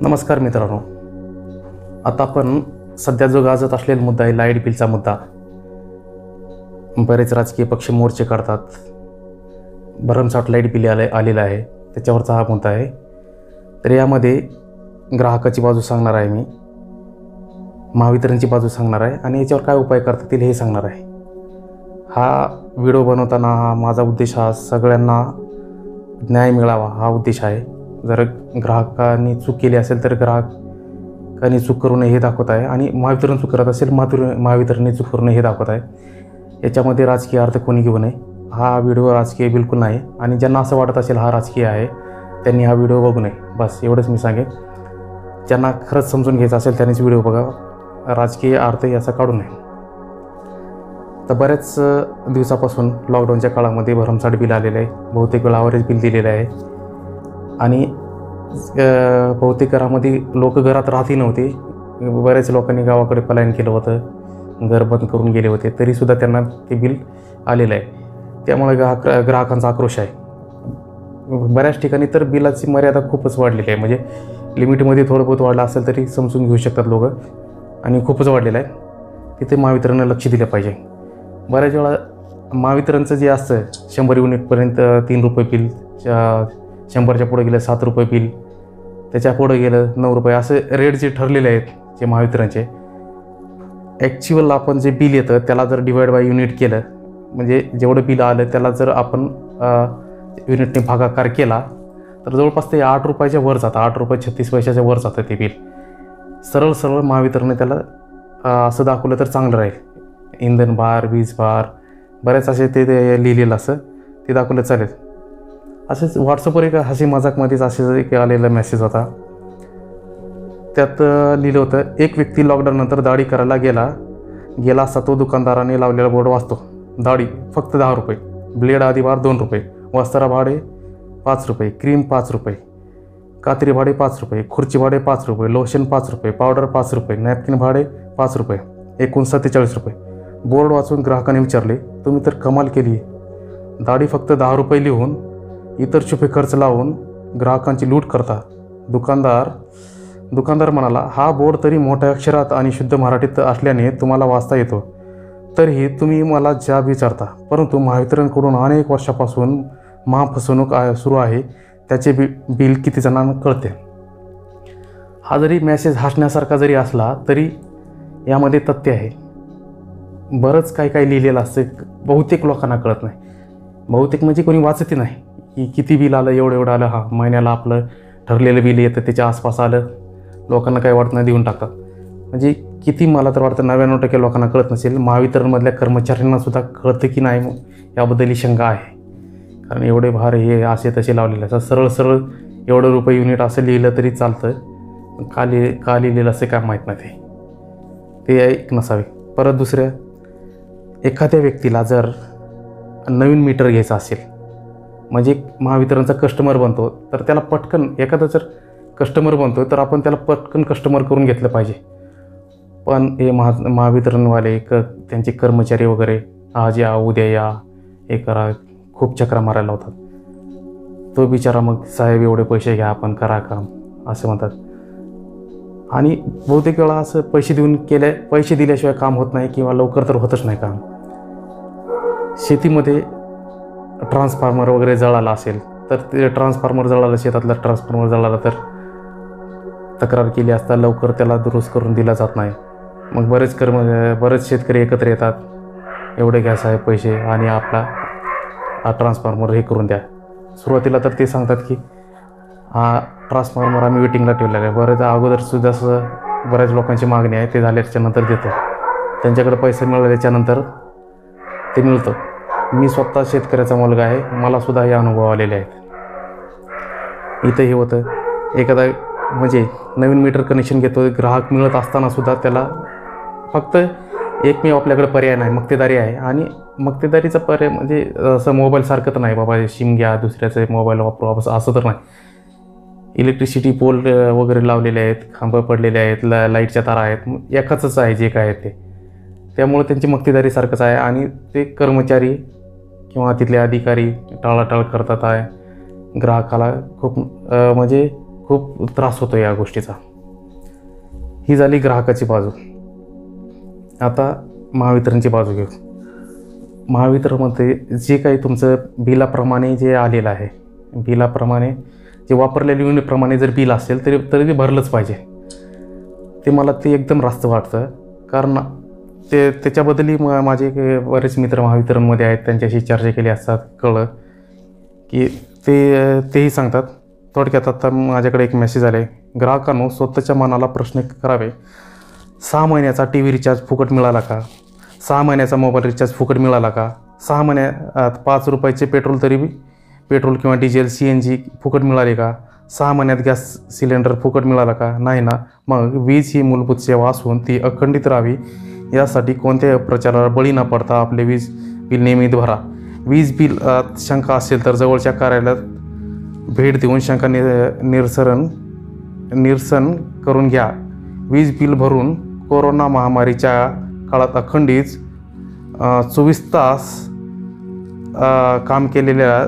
नमस्कार मित्रांनो, आता आपण सध्या जो गाजत असलेला मुद्दा आहे लाईट बिलचा मुद्दा. बरेच राजकीय पक्ष मोर्चे काढतात. भरमसाठ लाईट बिल आलेलं आहे, त्याच्यावरचा हा मुद्दा आहे. तर यामध्ये ग्राहकाची बाजू सांगणार आहे मी, महावितरणची बाजू सांगणार आहे आणि याच्यावर काय उपाय करता येतील हे सांगणार आहे. हा व्हिडिओ बनवताना माझा उद्देश हा सगळ्यांना न्याय मिळावा हा उद्देश आहे. जर ग्राहकांनी चूक केली असेल तर ग्राहकांनी चूक करू नये हे दाखवत आहे आणि महावितरण चूक करत असेल महावितरणने चूक करू नये हे दाखवत आहे. याच्यामध्ये राजकीय अर्थ कोणी घेऊ नये. हा व्हिडिओ राजकीय बिलकुल नाही आणि ज्यांना असं वाटत असेल हा राजकीय आहे त्यांनी हा व्हिडिओ बघू नये. बस एवढंच मी सांगेन. ज्यांना खरंच समजून घ्यायचं असेल त्यांनीच व्हिडिओ बघा. राजकीय अर्थ याचा काढू नये. तर बऱ्याच दिवसापासून लॉकडाऊनच्या काळामध्ये भरमसाठ बिल आलेलं आहे. बहुतेक वेळा ॲव्हरेज बिल दिलेलं आहे आणि बहुतेक घरामध्ये लोक घरात राहतही नव्हते. बऱ्याच लोकांनी गावाकडे पलायन केलं होतं, घर बंद करून गेले होते, तरीसुद्धा त्यांना ते बिल आलेलं आहे. त्यामुळे ग्राहकांचा आक्रोश आहे. बऱ्याच ठिकाणी तर बिलाची मर्यादा खूपच वाढलेली आहे. म्हणजे लिमिटमध्ये थोडं बहुत वाढलं असेल तरी समजून घेऊ शकतात लोक आणि खूपच वाढलेलं आहे. तिथे महावितरणनं लक्ष दिलं पाहिजे. बऱ्याच वेळा महावितरणचं जे असतं 100 युनिटपर्यंत 3 रुपये बिल, 100च्या पुढे गेलं 7 रुपये बिल, त्याच्या पुढे गेलं 9 रुपये, असे रेट जे ठरलेले आहेत जे महावितरणचे, ॲक्च्युअल आपण जे बिल येतं त्याला जर डिवाइड बाय युनिट केलं, म्हणजे जेवढं बिल आलं त्याला जर आपण युनिटने भागाकार केला तर जवळपास ते 8 रुपयाच्या वर जातं. 8 रुपये 36 पैशाच्या वर जातं ते बिल. सरळ महावितरणने त्याला असं दाखवलं तर चांगलं राहील. इंधन भार, वीज भार, बऱ्याच असे ते लिहिलेलं असं ते दाखवलं चालेल. असेच व्हॉट्सअपवर एक हसी मजाकमध्येच असे एक आलेला मेसेज होता. त्यात लिहिलं होतं, एक व्यक्ती लॉकडाऊननंतर दाढी करायला गेला असता तो दुकानदाराने लावलेला बोर्ड वाचतो. दाढी फक्त 10 रुपये, ब्लेड आधी भार 2 रुपये, वस्त्रा भाडे 5 रुपये, क्रीम 5 रुपये, कात्री भाडे 5 रुपये, खुर्ची भाडे 5 रुपये, लोशन 5 रुपये, पावडर 5 रुपये, नॅपकिन भाडे 5 रुपये, एकूण 47 रुपये. बोर्ड वाचून ग्राहकाने विचारले, तुम्ही तर कमाल केली. दाढी फक्त 10 रुपये लिहून इतर छुपे खर्च लावून ग्राहकांची लूट करता. दुकानदार म्हणाला, हा बोर्ड तरी मोठ्या अक्षरात आणि शुद्ध मराठीत असल्याने तुम्हाला वाचता येतो, तरीही तुम्ही मला जाब विचारता. परंतु महावितरणकडून अनेक वर्षापासून महाफसवणूक सुरू आहे, त्याचे बिल किती जणांना कळते. हा जरी मेसेज हसण्यासारखा जरी असला तरी यामध्ये तथ्य आहे. बरंच काही लिहिलेलं असतं, बहुतेक लोकांना कळत नाही. बहुतेक म्हणजे कोणी वाचतही नाही की किती बिल आलं, एवढं आलं. हा महिन्याला आपलं ठरलेलं बिल येतं, त्याच्या आसपास आलं, लोकांना काही वाटत नाही, देऊन टाकतात. म्हणजे किती, मला तर वाटतं 99% लोकांना कळत नसेल. महावितरणमधल्या कर्मचाऱ्यांनासुद्धा कळतं की नाही याबद्दल ही शंका आहे. कारण एवढे भार हे असे तसे लावलेले असतात. सरळ एवढं रुपये युनिट असं लिहिलं तरी चालतं. का लिहिलेलं असं काय माहीत नाही, ते एक नसावे. परत दुसरं, एखाद्या व्यक्तीला जर नवीन मीटर घ्यायचं असेल, म्हणजे महावितरणचा कस्टमर बनतो, तर त्याला पटकन, एखादा जर कस्टमर बनतो तर आपण त्याला पटकन कस्टमर करून घेतलं पाहिजे. पण हे महावितरणवाले त्यांचे कर्मचारी वगैरे आज या उद्या या हे करा, खूप चक्रा मारायला लावतात. तो बिचारा मग, साहेब एवढे पैसे घ्या, आपण करा काम असं म्हणतात. आणि बहुतेक वेळा असं पैसे दिल्याशिवाय काम होत नाही किंवा लवकर तर होतच नाही काम. शेतीमध्ये ट्रान्सफॉर्मर वगैरे जळाला असेल तर ते ट्रान्सफॉर्मर जळाला, शेतातला ट्रान्सफॉर्मर जळाला तर तक्रार केली असता लवकर त्याला दुरुस्त करून दिला जात नाही. मग बरेच शेतकरी एकत्र येतात, एवढे घ्या साहेब पैसे आणि आपला ट्रान्सफॉर्मर हे करून द्या. सुरुवातीला तर ते सांगतात की हा ट्रान्सफॉर्मर आम्ही वेटिंगला ठेवलेला आहे. बरेच अगोदरसुद्धा बऱ्याच लोकांची मागणी आहे, ते झाल्याच्यानंतर देतो. त्यांच्याकडे पैसे मिळाल्याच्यानंतर ते मिळतं. मी स्वतः शेतकऱ्याचा मुलगा आहे, मलासुद्धा हे अनुभव आलेले आहेत. इथं हे होतं, एखादा म्हणजे नवीन मीटर कनेक्शन घेतो, ग्राहक मिळत असतानासुद्धा त्याला फक्त एकमेव आपल्याकडे पर्याय नाही, मक्तेदारी आहे. आणि मक्तेदारीचा पर्याय म्हणजे असं मोबाईलसारखं तर नाही बाबा सिम घ्या दुसऱ्याचे मोबाईल वापरू असं तर नाही. इलेक्ट्रिसिटी पोल वगैरे लावलेले आहेत, खांब पडलेले आहेत, लाईटच्या तारा आहेत, एकाचंच आहे जे काय आहे ते. त्यामुळे त्यांची मक्तेदारीसारखंच आहे आणि ते कर्मचारी किंवा तिथले अधिकारी टाळाटाळ करतात आहे. ग्राहकाला खूप म्हणजे खूप त्रास होतो या गोष्टीचा. ही झाली ग्राहकाची बाजू. आता महावितरणची बाजू घेऊ. महावितरणमध्ये जे काही तुमचं बिलाप्रमाणे जे आलेलं आहे, बिलाप्रमाणे जे वापरलेल्या युनिटप्रमाणे जर बिल असेल तरी ते भरलंच पाहिजे. ते मला ते एकदम रास्त वाटतं. कारण त्याच्याबद्दलही माझे बरेच मित्र महावितरणमध्ये आहेत, त्यांच्याशी चर्चा केली असतात, कळलं की तेही सांगतात. थोडक्यात आता माझ्याकडे एक मेसेज आले, ग्राहकांनो स्वतःच्या मनाला प्रश्न करावे. 6 महिन्याचा TV रिचार्ज फुकट मिळाला का? 6 महिन्याचा मोबाईल रिचार्ज फुकट मिळाला का? 6 महिन्यात 5 रुपयाचे पेट्रोल तरी पेट्रोल किंवा डिझेल CNG फुकट मिळाले का? 6 महिन्यात गॅस सिलेंडर फुकट मिळाला का? नाही ना. मग वीज ही मूलभूत सेवा असून ती अखंडित राहावी यासाठी कोणत्याही प्रचाराला बळी न पडता आपले वीज बिल नियमित भरा. वीज बिल शंका असेल तर जवळच्या कार्यालयात भेट देऊन शंका निरसन करून घ्या. वीज बिल भरून कोरोना महामारीच्या काळात अखंडित 24 तास काम केलेल्या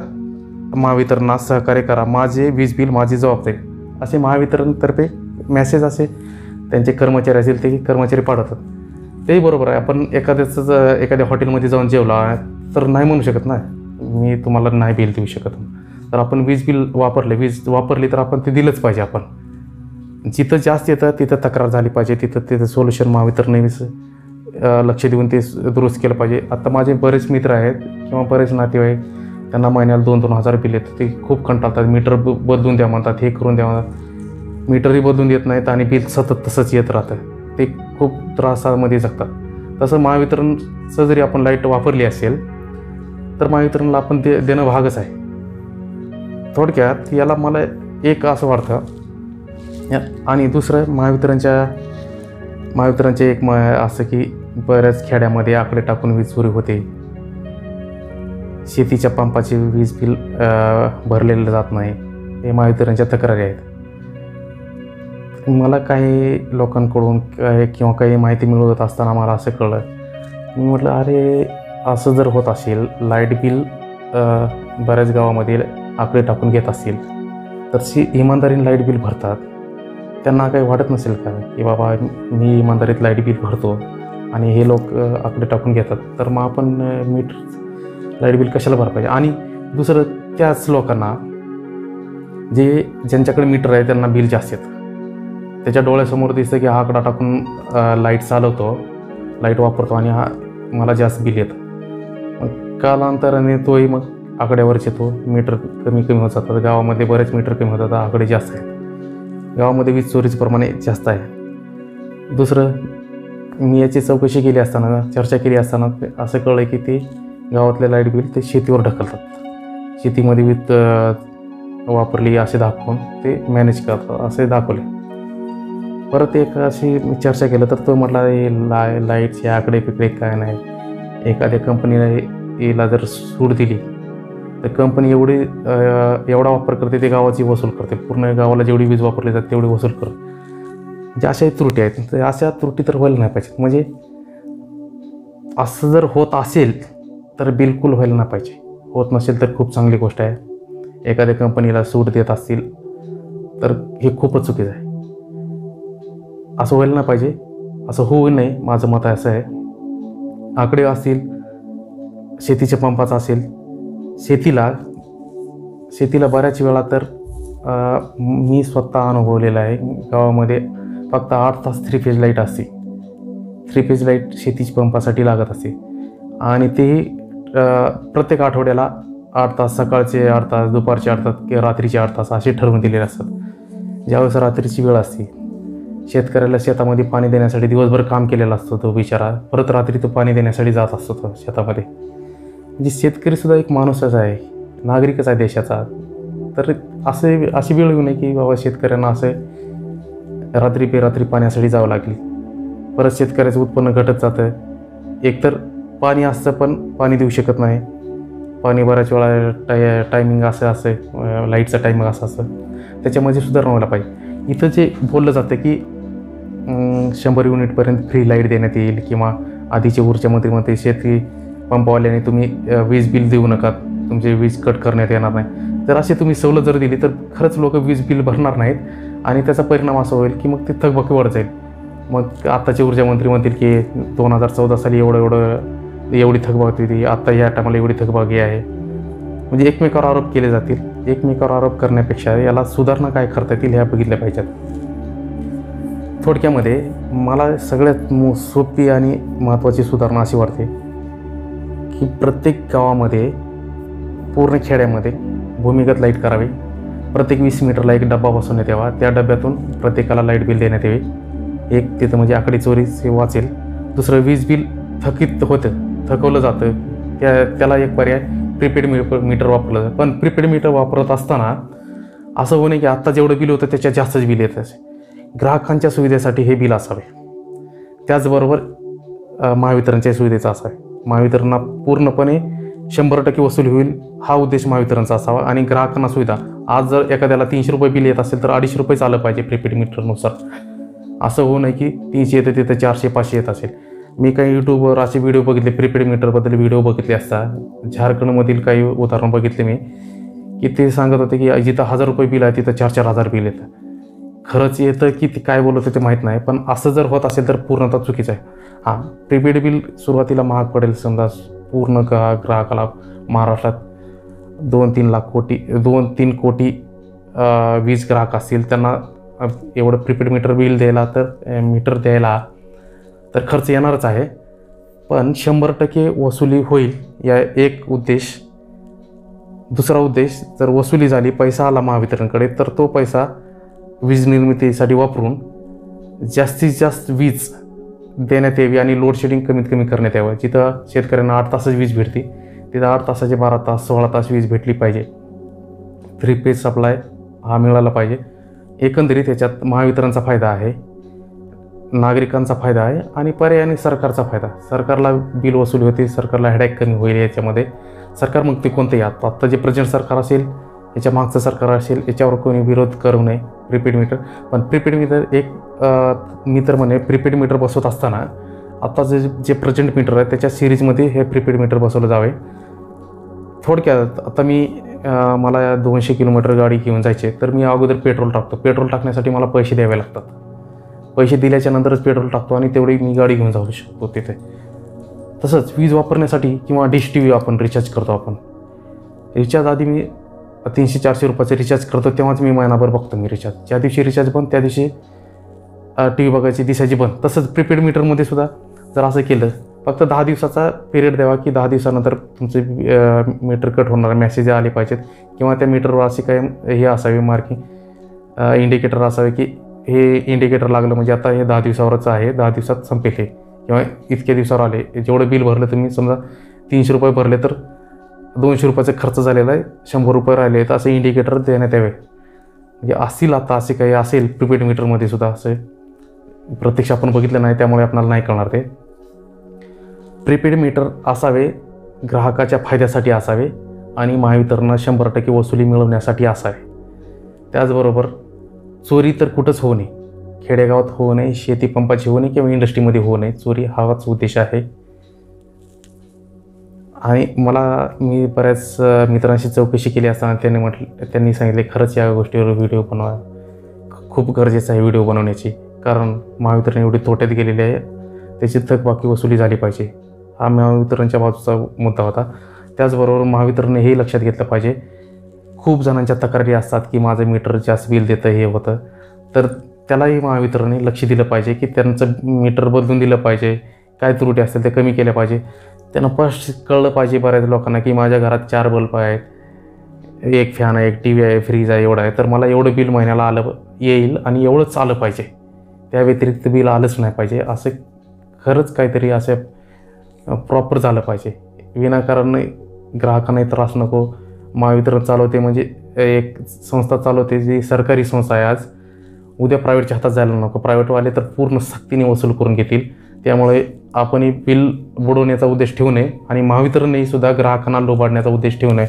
महावितरणास सहकार्य करा. माझे वीज बिल माझी जबाबदारी, असे महावितरणतर्फे मेसेज असे त्यांचे कर्मचारी असतील ते कर्मचारी पाठवतात. तेही बरोबर आहे. आपण एखाद्या हॉटेलमध्ये जाऊन जेवला तर नाही म्हणू शकत ना, मी तुम्हाला नाही बिल देऊ शकत. तर आपण वीज बिल वीज वापरली तर आपण ते दिलंच पाहिजे. आपण जिथं जास्त येतं तिथं तक्रार झाली पाहिजे, तिथं सोल्युशन महावितरण लक्ष देऊन ते दुरुस्त केलं पाहिजे. आता माझे बरेच मित्र आहेत किंवा बरेच नातेवाईक, त्यांना महिन्याला 2-2 हजार बिल येतं. ते खूप कंटाळतात. मीटर बदलून द्या म्हणतात, हे करून द्या म्हणतात. मीटरही बदलून देत नाहीत आणि बिल सतत तसंच येत राहतं. ते खूप त्रासामध्ये जगतात. तसं महावितरणचं जरी आपण लाईट वापरली असेल तर महावितरणला आपण देणं भागच आहे. थोडक्यात याला मला एक असं वाटतं. आणि दुसरं महावितरणचे एक असं की बऱ्याच खेड्यामध्ये आकडे टाकून वीज चोरी होते. शेतीच्या पंपाचे वीज बिल भरलेलं जात नाही. हे महावितरणच्या तक्रारी आहेत. मला काही लोकांकडून किंवा काही माहिती मिळवत असताना मला असं कळलं. मी म्हटलं अरे असं जर होत असेल, लाईट बिल बऱ्याच गावामध्ये आकडे टाकून घेत असतील तर इमानदारीने लाईट बिल भरतात. त्यांना काही वाटत नसेल का की बाबा मी इमानदारीत लाईट बिल भरतो आणि हे लोक आकडे टाकून घेतात, तर मग आपण लाईट बिल कशाला भरलं पाहिजे? आणि दुसरं, त्याच लोकांना ज्यांच्याकडे मीटर आहे त्यांना बिल जास्त येतं. त्याच्या डोळ्यासमोर दिसतं की हा आकडा टाकून लाईट चालवतो, लाईट वापरतो आणि मला जास्त बिल येतं. मग कालांतराने तोही मग आकड्यावरच येतो. मीटर कमी होत जातात. गावामध्ये बरेच मीटर कमी होतात, आकडे जास्त आहेत. गावामध्ये वीज चोरीचं प्रमाण जास्त आहे. दुसरं, मी याची चौकशी केली असताना, चर्चा केली असताना असं कळलं की ते गावातले लाईट बिल ते शेतीवर ढकलतात. शेतीमध्ये वीज वापरली असे दाखवून ते मॅनेज करतात असे दाखवले. परत एक अशी चर्चा केलं तर तो म्हटला लाईटचे आकडे पिकडे काय नाही. एखाद्या कंपनीला याला जर सूट दिली तर कंपनी एवढा वापर करते, ते गावाची वसूल करते. पूर्ण गावाला जेवढी वीज वापरली जाते तेवढी वसूल करते. म्हणजे अशाही त्रुटी आहेत. तर अशा त्रुटी तर व्हायला नाही पाहिजेत. म्हणजे असं जर होत असेल तर बिलकुल व्हायला नाही पाहिजे. होत नसेल तर खूप चांगली गोष्ट आहे. एखाद्या कंपनीला सूट देत असतील तर हे खूपच चुकीचं आहे. असं व्हायला नाही पाहिजे. असं होऊ नये, माझं मत असं आहे. आकडे असतील, शेतीच्या पंपाचा असेल, शेतीला बऱ्याच वेळा तर मी स्वतः अनुभवलेलं आहे. गावामध्ये फक्त 8 तास 3 फेज लाईट असते. 3 फेज लाईट शेतीच्या पंपासाठी लागत असते आणि तेही प्रत्येक आठवड्याला 8 तास, सकाळचे 8 तास, दुपारचे 8 तास किंवा रात्रीचे 8 तास असे ठरवून दिलेले असतात. ज्यावेळेस रात्रीची वेळ असते, शेतकऱ्याला शेतामध्ये पाणी देण्यासाठी दिवसभर काम केलेलं असतं तो बिचारा, परत रात्री तो पाणी देण्यासाठी जात असतो तो शेतामध्ये. म्हणजे शेतकरीसुद्धा एक माणूसच आहे, नागरिकच आहे देशाचा. तर अशी वेळ येऊ नये की बाबा शेतकऱ्यांना असे रात्री बेरात्री पाण्यासाठी जावं लागेल. परत शेतकऱ्याचं उत्पन्न घटत जातं. एकतर पाणी असतं पण पाणी देऊ शकत नाही. पाणी बऱ्याच वेळा टायमिंग असं लाईटचं टायमिंग असं त्याच्यामध्ये सुधारणा व्हायला पाहिजे. इथं जे बोललं जातं की 100 युनिटपर्यंत फ्री लाईट देण्यात येईल किंवा आधीच्या ऊर्जा मंत्रीमध्ये शेती पंपवाल्याने तुम्ही वीज बिल देऊ नका, तुमची वीज कट करण्यात येणार नाही. जर अशी तुम्ही सवलत जर दिली तर खरंच लोक वीज बिल भरणार नाहीत आणि त्याचा परिणाम असा होईल की मग ती थकबाकी वाढत जाईल. मग आत्ताचे ऊर्जा मंत्री म्हणतील की 2014 साली एवढी थकबाकी होती, आत्ता या टायमाला एवढी थकबाकी आहे. म्हणजे एकमेकावर आरोप केले जातील. एकमेकावर आरोप करण्यापेक्षा याला सुधारणा काय करता येतील ह्या बघितल्या पाहिजेत. थोडक्यामध्ये मला सगळ्यात सोपी आणि महत्त्वाची सुधारणा अशी वाटते की प्रत्येक गावामध्ये, पूर्ण खेड्यामध्ये भूमिगत लाईट करावी. प्रत्येक 20 मीटरला एक डब्बा बसवण्यात यावा. त्या डब्यातून प्रत्येकाला लाईट बिल देण्यात यावे. एक तिथं म्हणजे आकडी चोरी वाचेल. दुसरं, वीज बिल थकवलं जातं त्याला एक पर्याय प्रीपेड मीटर वापरलं जातं. पण प्रीपेड मीटर वापरत असताना असं होऊ नये की आत्ता जेवढं बिल होतं त्याच्यात जास्तच बिल येत असे. ग्राहकांच्या सुविधेसाठी हे बिल असावे. त्याचबरोबर महावितरणच्या सुविधेचा असावे. महावितरणला पूर्णपणे 100% वसूल होईल हा उद्देश महावितरणचा असावा. आणि ग्राहकांना सुविधा, आज जर एखाद्याला 300 रुपये बिल येत असेल तर 250 रुपये आलं पाहिजे प्रीपेड मीटरनुसार. असं होऊ नये की 300 येतं तिथं 400-500 येत असेल. मी काही यूट्यूबवर असे व्हिडिओ बघितले, प्रीपेड मीटरबद्दल व्हिडिओ बघितले असता. झारखंडमधील काही उदाहरण बघितले मी की ते सांगत होते की जिथं 1000 रुपये बिल आहे तिथं 4-4 हजार बिल येतं. खरंच येतं की ते काय बोलत होते माहीत नाही, पण असं जर होत असेल तर पूर्णतः चुकीचं आहे. हां, प्रीपेड बिल सुरुवातीला महाग पडेल. समजा पूर्ण ग्राहकाला महाराष्ट्रात 2-3 कोटी वीज ग्राहक असतील, त्यांना एवढं प्रीपेड मीटर द्यायला तर खर्च येणारच आहे. पण 100% वसुली होईल या एक उद्देश. दुसरा उद्देश, जर वसुली झाली, पैसा आला महावितरणकडे, तर तो पैसा वीज निर्मितीसाठी वापरून जास्तीत जास्त वीज देण्यात यावी आणि लोड शेडिंग कमीत कमी करण्यात यावं. जिथं शेतकऱ्यांना 8 तासच वीज भेटते तिथं 8 तासाचे 12 तास 16 तास वीज भेटली पाहिजे. 3 फेज सप्लाय हा मिळाला पाहिजे. एकंदरीत याच्यात महावितरणचा फायदा आहे, नागरिकांचा फायदा आहे आणि पर्यायाने सरकारचा फायदा. सरकारला बिल वसुली होते, सरकारला हेडॅक कमी होईल याच्यामध्ये. सरकार मग ते कोणतेही आत्ता जे प्रेझेंट सरकार असेल, याच्या मागचं सरकार असेल, याच्यावर कोणी विरोध करू नये. प्रीपेड मीटर, पण प्रीपेड मीटर मी तर म्हणे प्रीपेड मीटर बसवत असताना आता जे प्रेझेंट मीटर आहे त्याच्या सिरीजमध्ये हे प्रीपेड मीटर बसवलं जावे. थोडक्यात आता मला 200 किलोमीटर गाडी घेऊन जायचे, तर मी अगोदर पेट्रोल टाकतो. पेट्रोल टाकण्यासाठी मला पैसे द्यावे लागतात. पैसे दिल्याच्या नंतरच पेट्रोल टाकतो आणि तेवढी मी गाडी घेऊन जाऊ शकतो तिथे. तसंच वीज वापरण्यासाठी किंवा डिश TV आपण रिचार्ज करतो. आपण रिचार्ज आधी मी 300-400 रुपयाचं रिचार्ज करतो, तेव्हाच मी महिनाभर बघतो मी रिचार्ज. ज्या दिवशी रिचार्ज बंद त्या दिवशी TV बघायची दिसायची बंद. तसंच प्रीपेड मीटरमध्ये सुद्धा जर असं केलं, फक्त 10 दिवसाचा पिरियड द्यावा की 10 दिवसानंतर तुमचे मीटर कट होणार, मेसेज आले पाहिजेत किंवा त्या मीटरवर असे काही हे असावे मार्किंग इंडिकेटर असावे की हे इंडिकेटर लागलं म्हणजे आता हे 10 दिवसावरच आहे, 10 दिवसात संपेल हे, किंवा इतक्या दिवसावर आले. जेवढं बिल भरलं तुम्ही, समजा 300 रुपये भरले तर 200 रुपयाचा खर्च झालेला आहे, 100 रुपये राहिले, तर असे इंडिकेटर देण्यात यावे. म्हणजे असतील आता असे काही असेल प्रीपेड मीटरमध्ये सुद्धा. असे प्रत्यक्ष आपण बघितलं नाही त्यामुळे आपल्याला नाही कळणार ते. प्रीपेड मीटर असावे, ग्राहकाच्या फायद्यासाठी असावे आणि महावितरणला 100% वसुली मिळवण्यासाठी असावे. त्याचबरोबर चोरी तर कुठंच होऊ नये, खेडेगावात होऊ नये, शेती पंपाची होऊ नये किंवा इंडस्ट्रीमध्ये होऊ नये. चोरी हाच उद्देश आहे. आणि मी बऱ्याच मित्रांशी चौकशी केली असताना त्यांनी सांगितले खरंच या गोष्टीवर व्हिडिओ बनवा, खूप गरजेचं आहे व्हिडिओ बनवण्याची, कारण महावितरण एवढी तोट्यात गेलेली आहे, त्याची थकबाकी वसुली झाली पाहिजे. हा महावितरणच्या बाजूचा मुद्दा होता. त्याचबरोबर महावितरणने हे लक्षात घेतलं पाहिजे, खूप जणांच्या तक्रारी असतात की माझं मीटर जास्त बिल देतं, हे होतं, तर त्यालाही महावितरणने लक्ष दिलं पाहिजे की त्यांचं मीटर बदलून दिलं पाहिजे, काय त्रुटी असतील ते कमी केल्या पाहिजे. त्यांना स्पष्ट कळलं पाहिजे बऱ्याच लोकांना की माझ्या घरात 4 बल्ब आहेत, 1 फॅन आहे, 1 TV आहे, फ्रीज आहे, एवढं आहे, तर मला एवढं बिल महिन्याला येईल आणि एवढंच आलं पाहिजे, त्या व्यतिरिक्त बिल आलंच नाही पाहिजे. असं खरंच काहीतरी असं प्रॉपर झालं पाहिजे. विनाकारण ग्राहकांनाही त्रास नको. महावितरण चालवते म्हणजे एक संस्था चालवते जी सरकारी संस्था आहे, आज उद्या प्रायव्हेटच्या हातात जायला नको. प्रायव्हेटवाले तर पूर्ण सक्तीने वसूल करून घेतील. त्यामुळे आपणही बिल बुडवण्याचा उद्देश ठेवू नये आणि महावितरणनेही सुद्धा ग्राहकांना लोबाडण्याचा उद्देश ठेवू नये.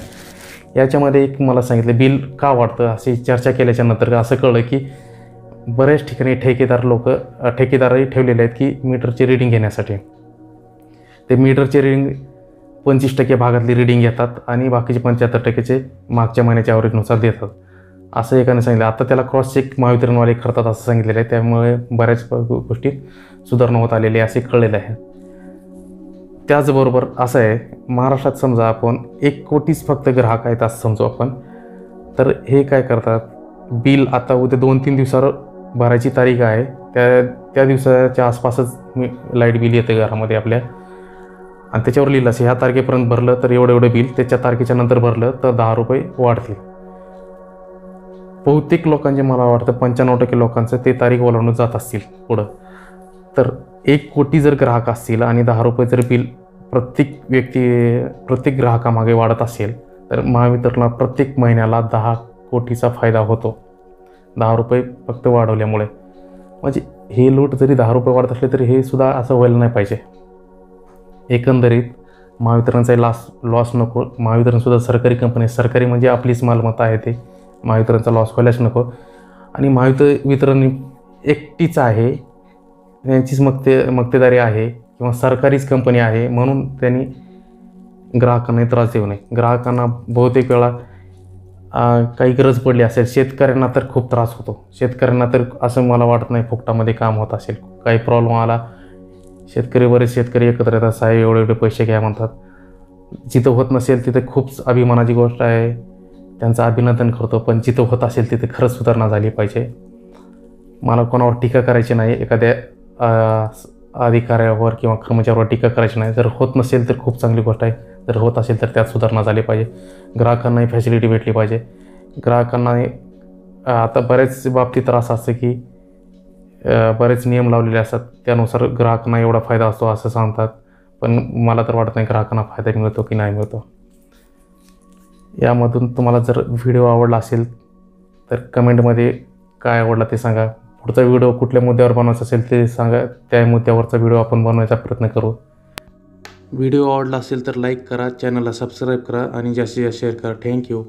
याच्यामध्ये एक मला सांगितलं बिल का वाढतं, अशी चर्चा केल्याच्या नंतर असं कळलं की बऱ्याच ठिकाणी ठेकेदारही ठेवलेले आहेत की मीटरची रिडिंग घेण्यासाठी. ते मीटरचे रिडिंग 25% भागातली रीडिंग घेतात आणि बाकीचे 75%चे मागच्या महिन्याच्या ॲव्हरेजनुसार देतात असं एकाने सांगितलं. आता त्याला क्रॉस चेक महावितरणवाले करतात असं सांगितलेलं आहे. त्यामुळे बऱ्याच गोष्टी सुधारणा होत आलेली आहे असे कळलेलं आहे. त्याचबरोबर असं आहे, महाराष्ट्रात समजा आपण 1 कोटीच फक्त ग्राहक आहेत असं समजू आपण, तर हे काय करतात, बिल आता उद्या 2-3 दिवसावर भरायची तारीख आहे, त्या दिवसाच्या आसपासच लाईट बिल येते घरामध्ये आपल्या आणि त्याच्यावर लिहिलं असेल ह्या तारखेपर्यंत भरलं तर एवढं बिल, त्याच्या तारखेच्या नंतर भरलं तर 10 रुपये वाढतील. बहुतेक लोकांचे मला वाटतं 95% लोकांचं ते तारीख ओलांडून जात असतील पुढं. तर 1 कोटी जर ग्राहक असतील आणि 10 रुपये जर बिल प्रत्येक ग्राहकामागे वाढत असेल तर महावितरणला प्रत्येक महिन्याला 10 कोटीचा फायदा होतो 10 रुपये फक्त वाढवल्यामुळे. म्हणजे हे लूट जरी 10 रुपये वाढत असले तरी हे सुद्धा असं व्हायला नाही पाहिजे. एकंदरीत महावितरणचा लॉस नको. महावितरणसुद्धा सरकारी कंपनी, सरकारी म्हणजे आपलीच मालमत्ता आहे, ते महावितरणचा लॉस व्हायलाच नको. आणि महावितरण एकटीच आहे, त्यांचीच मक्तेदारी आहे किंवा सरकारीच कंपनी आहे, म्हणून त्यांनी ग्राहकांना त्रास देऊ नये. ग्राहकांना बहुतेक वेळा काही गरज पडली असेल, शेतकऱ्यांना तर खूप त्रास होतो. शेतकऱ्यांना तर असं मला वाटत नाही फुकटामध्ये काम होत असेल. काही प्रॉब्लेम आला, बरेच शेतकरी एकत्र येतात, साहेब एवढे पैसे घ्या म्हणतात. जिथं होत नसेल तिथे खूप अभिमानाची गोष्ट आहे, त्यांचं अभिनंदन करतो. पण जिथं होत असेल तिथे खरंच सुधारणा झाली पाहिजे. मला कोणावर टीका करायची नाही, एखाद्या अधिकाऱ्यावर किंवा कर्मचाऱ्यावर टीका करायची नाही. जर होत नसेल तर खूप चांगली गोष्ट आहे, जर होत असेल तर त्यात सुधारणा झाली पाहिजे. ग्राहकांनाही फॅसिलिटी भेटली पाहिजे. ग्राहकांना आता बऱ्याच बाबतीत असं असतं की बरेच नियम लावलेले असतात, त्यानुसार ग्राहकांना एवढा फायदा असतो असं सांगतात. पण मला तर वाटत नाही ग्राहकांना फायदा मिळतो की नाही मिळतो. यामधून तुम्हाला जर व्हिडिओ आवडला असेल तर कमेंटमध्ये काय आवडला ते सांगा. पुढचा व्हिडिओ कुठल्या मुद्द्यावर बनवायचा असेल ते सांगा, त्या मुद्द्यावरचा व्हिडिओ आपण बनवायचा प्रयत्न करू. व्हिडिओ आवडला असेल तर लाईक करा, चॅनलला सबस्क्राईब करा आणि जास्तीत जास्त शेअर करा. थँक्यू.